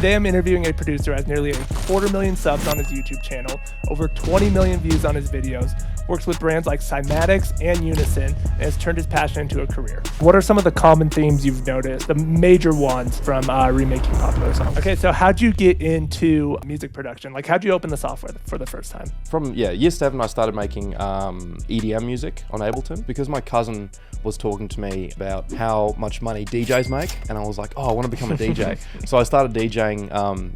Today I'm interviewing a producer who has nearly 250,000 subs on his YouTube channel, over 20 million views on his videos, works with brands like Cymatics and Unison, and has turned his passion into a career. What are some of the common themes you've noticed, the major ones from remaking popular songs? Okay, so how'd you get into music production? Like, how'd you open the software for the first time? From year 7, I started making EDM music on Ableton because my cousin was talking to me about how much money DJs make, and I was like, oh, I want to become a DJ. So I started DJing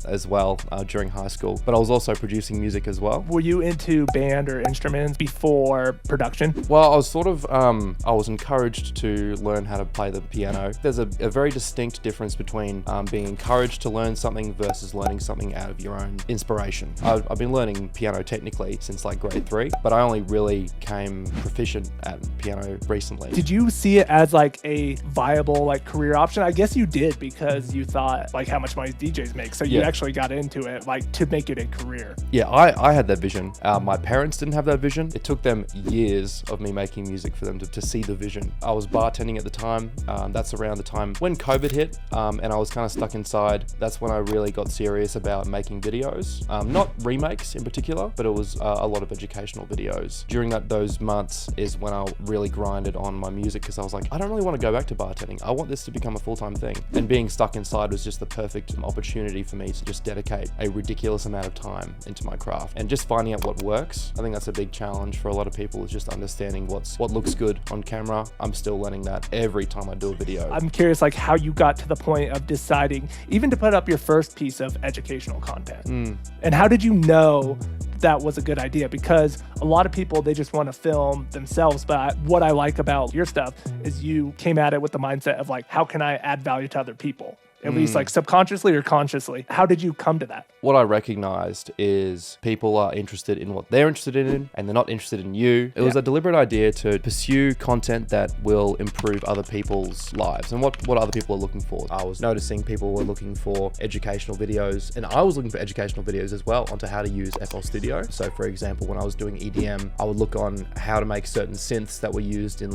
as well during high school, but I was also producing music as well. Were you into band or instruments before production? Well, I was sort of, I was encouraged to learn how to play the piano. There's a very distinct difference between being encouraged to learn something versus learning something out of your own inspiration. I've been learning piano technically since like grade 3, but I only really became proficient at piano recently. Did you see it as like a viable like career option? I guess you did, because you thought like how much money DJs make. So you actually got into it like to make it a career. Yeah, I had that vision. My parents didn't have that vision. It took them years of me making music for them to see the vision. I was bartending at the time. That's around the time when COVID hit, and I was kind of stuck inside. That's when I really got serious about making videos. Not remakes in particular, but it was a lot of educational videos. During those months is when I really grinded on my music, because I was like, I don't really want to go back to bartending. I want this to become a full-time thing. And being stuck inside was just the perfect opportunity for me to just dedicate a ridiculous amount of time into my craft and just finding out what works. I think that's a big challenge for a lot of people, is just understanding what looks good on camera. I'm still learning that every time I do a video. I'm curious like how you got to the point of deciding even to put up your first piece of educational content. And how did you know that was a good idea? Because a lot of people, they just want to film themselves, but what I like about your stuff is you came at it with the mindset of like, how can I add value to other people? At least like subconsciously or consciously. How did you come to that? What I recognized is people are interested in what they're interested in, and they're not interested in you. It was a deliberate idea to pursue content that will improve other people's lives and what other people are looking for. I was noticing people were looking for educational videos, and I was looking for educational videos as well onto how to use FL Studio. So for example, when I was doing EDM, I would look on how to make certain synths that were used in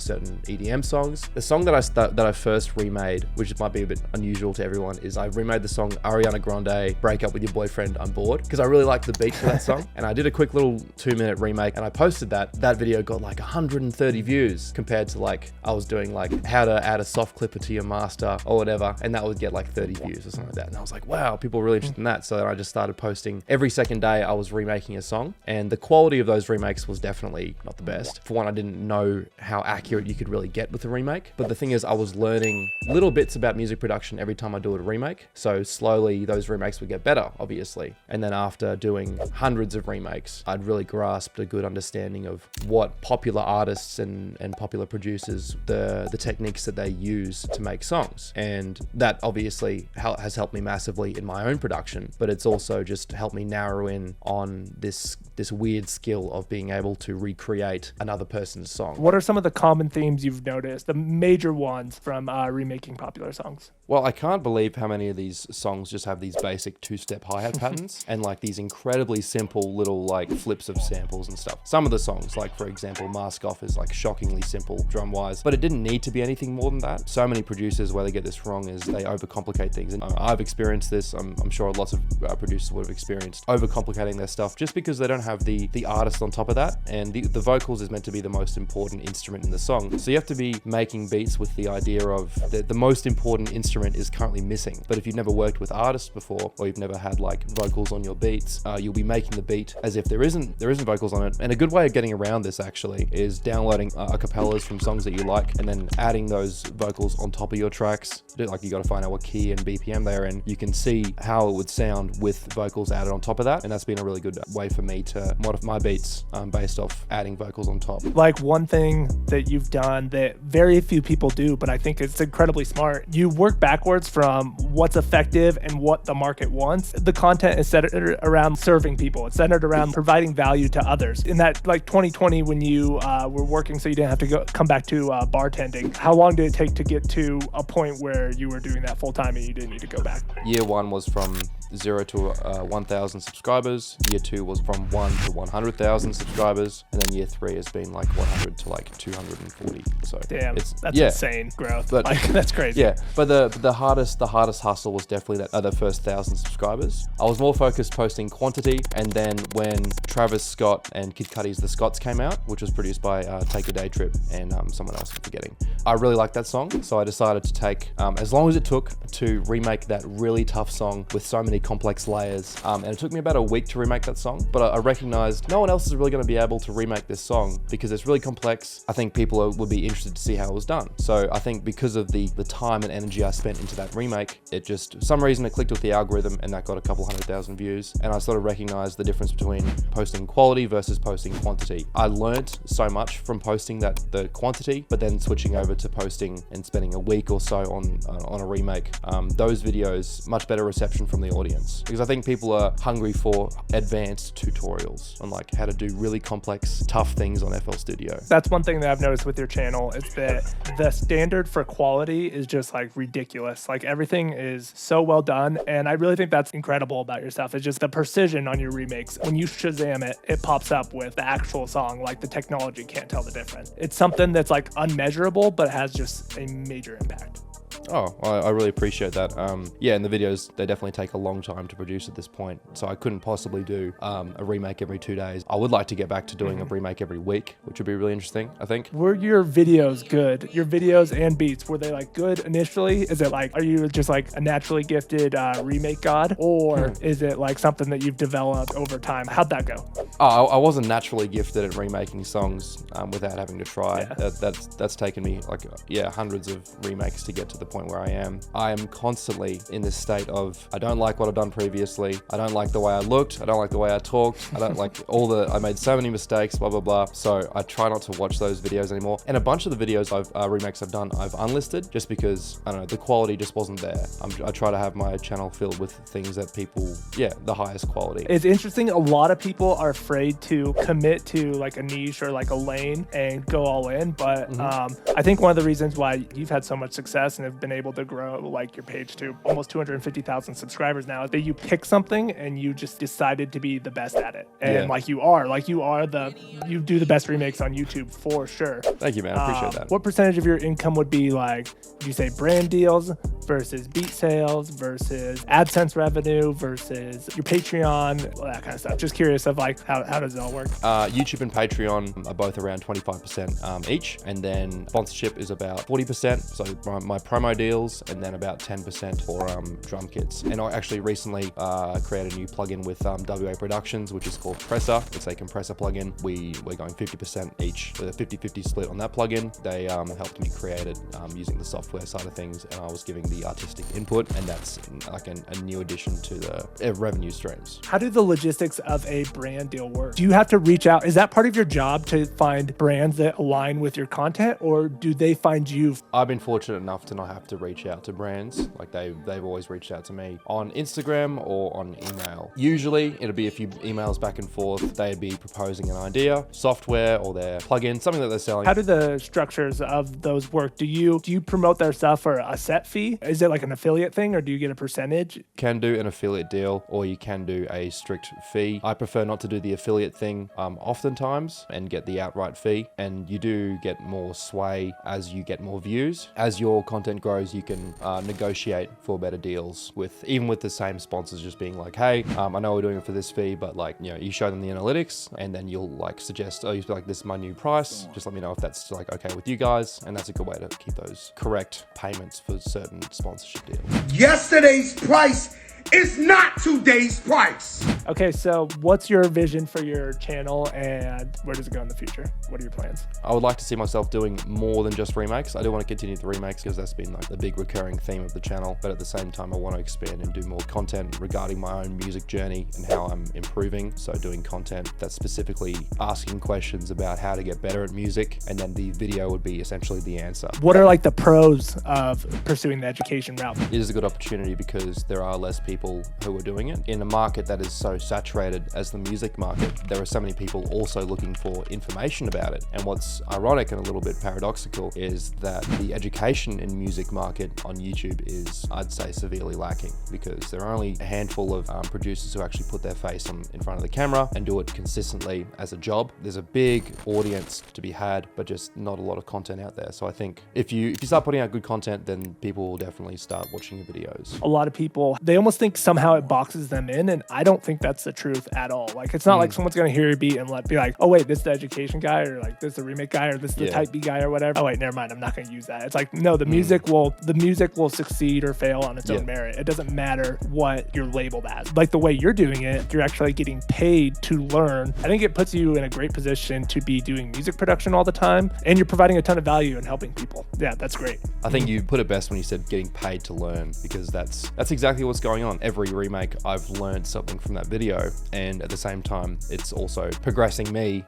certain EDM songs. The song that I first remade, which might be a bit unusual to everyone, is I remade the song Ariana Grande, Break Up With Your Boyfriend, I'm Bored, because I really liked the beat for that song. And I did a quick little 2-minute remake, and I posted that. That video got like 130 views compared to like I was doing like how to add a soft clipper to your master or whatever, and that would get like 30 views or something like that. And I was like, wow, people are really interested in that. So then I just started posting every second day. I was remaking a song, and the quality of those remakes was definitely not the best. For one, I didn't know how accurate you could really get with a remake, but the thing is, I was learning little bits about music production every time I do a remake. So slowly those remakes would get better, obviously. And then after doing hundreds of remakes, I'd really grasped a good understanding of what popular artists and popular producers, the techniques that they use to make songs. And that obviously has helped me massively in my own production, but it's also just helped me narrow in on this weird skill of being able to recreate another person's song. What are some of the common themes you've noticed, the major ones from remaking popular songs? Well, I can't believe how many of these songs just have these basic 2-step hi-hat patterns and like these incredibly simple little like flips of samples and stuff. Some of the songs, like for example, Mask Off, is like shockingly simple drum-wise, but it didn't need to be anything more than that. So many producers, where they get this wrong, is they overcomplicate things. And I've experienced this. I'm sure lots of producers would have experienced overcomplicating their stuff just because they don't have the artist on top of that. And the vocals is meant to be the most important instrument in the song. So you have to be making beats with the idea of the most important instrument is currently missing. But if you've never worked with artists before, or you've never had like vocals on your beats, you'll be making the beat as if there isn't vocals on it. And a good way of getting around this actually is downloading acapellas from songs that you like, and then adding those vocals on top of your tracks. Like, you got to find out what key and BPM they're in. You can see how it would sound with vocals added on top of that, and that's been a really good way for me to modify my beats based off adding vocals on top. Like, one thing that you've done that very few people do, but I think it's incredibly smart, you work backwards from what's effective and what the market wants. The content is centered around serving people. It's centered around providing value to others. In that like 2020, when you were working so you didn't have to come back to bartending, how long did it take to get to a point where you were doing that full time and you didn't need to go back? Year 1 was from 0 to 1,000 subscribers. Year 2 was from 1 to 100,000 subscribers, and then year 3 has been like 100 to like 240. So damn, that's insane growth. But like, that's crazy. Yeah, but the hardest hustle was definitely the first 1,000 subscribers. I was more focused posting quantity, and then when Travis Scott and Kid Cudi's The Scots came out, which was produced by Take a Day Trip and someone else I'm forgetting, I really liked that song, so I decided to take as long as it took to remake that really tough song with so many complex layers. And it took me about a week to remake that song, but I recognized no one else is really going to be able to remake this song because it's really complex. I think people would be interested to see how it was done. So I think because of the time and energy I spent into that remake, it just, for some reason, it clicked with the algorithm, and that got a couple 100,000 views. And I sort of recognized the difference between posting quality versus posting quantity. I learned so much from posting the quantity, but then switching over to posting and spending a week or so on a remake. Those videos, much better reception from the audience, because I think people are hungry for advanced tutorials on like how to do really complex, tough things on FL Studio. That's one thing that I've noticed with your channel is that the standard for quality is just like ridiculous. Like everything is so well done, and I really think that's incredible about your stuff. It's just the precision on your remakes. When you Shazam it, it pops up with the actual song. Like the technology can't tell the difference. It's something that's like unmeasurable, but has just a major impact. Oh, I really appreciate that. Yeah, and the videos, they definitely take a long time to produce at this point, so I couldn't possibly do a remake every 2 days. I would like to get back to doing a remake every week, which would be really interesting, I think. Were your videos good? Your videos and beats, were they like good initially? Is it like, are you just like a naturally gifted remake god, or is it like something that you've developed over time? How'd that go? Oh, I wasn't naturally gifted at remaking songs without having to try. Yeah. That's taken me like, hundreds of remakes to get to the point where I am. I am constantly in this state of, I don't like what I've done previously. I don't like the way I looked. I don't like the way I talked. I don't like I made so many mistakes, blah, blah, blah. So I try not to watch those videos anymore. And a bunch of the videos remakes I've done, I've unlisted just because, I don't know, the quality just wasn't there. I try to have my channel filled with things that people, the highest quality. It's interesting. A lot of people are afraid to commit to like a niche or like a lane and go all in. But I think one of the reasons why you've had so much success and have been able to grow like your page to almost 250,000 subscribers now is that you pick something and you just decided to be the best at it. And you do the best remakes on YouTube for sure. Thank you, man. I appreciate that. What percentage of your income would be like, would you say brand deals versus beat sales versus AdSense revenue versus your Patreon, all that kind of stuff? Just curious of like, how does it all work? YouTube and Patreon are both around 25% each, and then sponsorship is about 40%. So my promo deals, and then about 10% for drum kits. And I actually recently created a new plugin with WA Productions, which is called Presser. It's a compressor plugin. We're going 50% each, with a 50-50 split on that plugin. They helped me create it using the software side of things, and I was giving the artistic input, and that's like a new addition to the revenue streams. How do the logistics of a brand deal work? Do you have to reach out? Is that part of your job to find brands that align with your content, or do they find you? I've been fortunate enough to not have to reach out to brands. Like they've always reached out to me on Instagram or on email. Usually it'll be a few emails back and forth. They'd be proposing an idea, software or their plugin, something that they're selling. How do the structures of those work? Do you promote their stuff for a set fee? Is it like an affiliate thing, or do you get a percentage? You can do an affiliate deal, or you can do a strict fee. I prefer not to do the affiliate thing oftentimes and get the outright fee. And you do get more sway as you get more views. As your content grows, you can negotiate for better deals even with the same sponsors, just being like, hey, I know we're doing it for this fee, but like, you show them the analytics, and then you'll like suggest, oh, you feel like this is my new price. Just let me know if that's like okay with you guys. And that's a good way to keep those correct payments for certain sponsorship deals. Yesterday's price is not today's price. Okay, so what's your vision for your channel, and where does it go in the future? What are your plans? I would like to see myself doing more than just remakes. I do want to continue the remakes because that's been like the big recurring theme of the channel. But at the same time, I want to expand and do more content regarding my own music journey and how I'm improving. So doing content that's specifically asking questions about how to get better at music, and then the video would be essentially the answer. What are like the pros of pursuing the education route? It is a good opportunity because there are less people who are doing it in a market that is so so saturated as the music market, there are so many people also looking for information about it. And what's ironic and a little bit paradoxical is that the education in music market on YouTube is, I'd say, severely lacking, because there are only a handful of producers who actually put their face in front of the camera and do it consistently as a job. There's a big audience to be had, but just not a lot of content out there. So I think if you start putting out good content, then people will definitely start watching your videos. A lot of people, they almost think somehow it boxes them in, and I don't think that's the truth at all. Like, it's not like someone's gonna hear your beat and be like, oh wait, this is the education guy, or like this is the remake guy, or this is the type B guy, or whatever. Oh wait, never mind, I'm not gonna use that. It's like, no, the music will succeed or fail on its own merit. It doesn't matter what you're labeled as. Like the way you're doing it, you're actually getting paid to learn. I think it puts you in a great position to be doing music production all the time, and you're providing a ton of value and helping people. Yeah, that's great. I think you put it best when you said getting paid to learn, because that's exactly what's going on. Every remake, I've learned something from that video, and at the same time, it's also progressing me,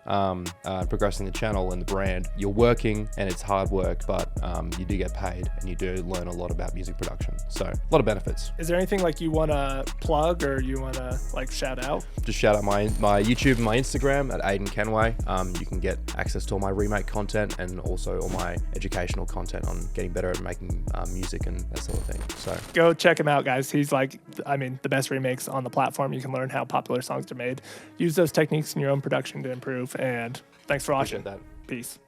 progressing the channel and the brand. You're working, and it's hard work, but you do get paid, and you do learn a lot about music production. So a lot of benefits. Is there anything like you want to plug, or you want to like shout out? Just shout out my YouTube and my Instagram at Aiden Kenway. You can get access to all my remake content and also all my educational content on getting better at making music and that sort of thing. So go check him out, guys. He's like, I mean, the best remakes on the platform. You can learn how popular songs are made. Use those techniques in your own production to improve. And thanks for watching. Appreciate that. Peace.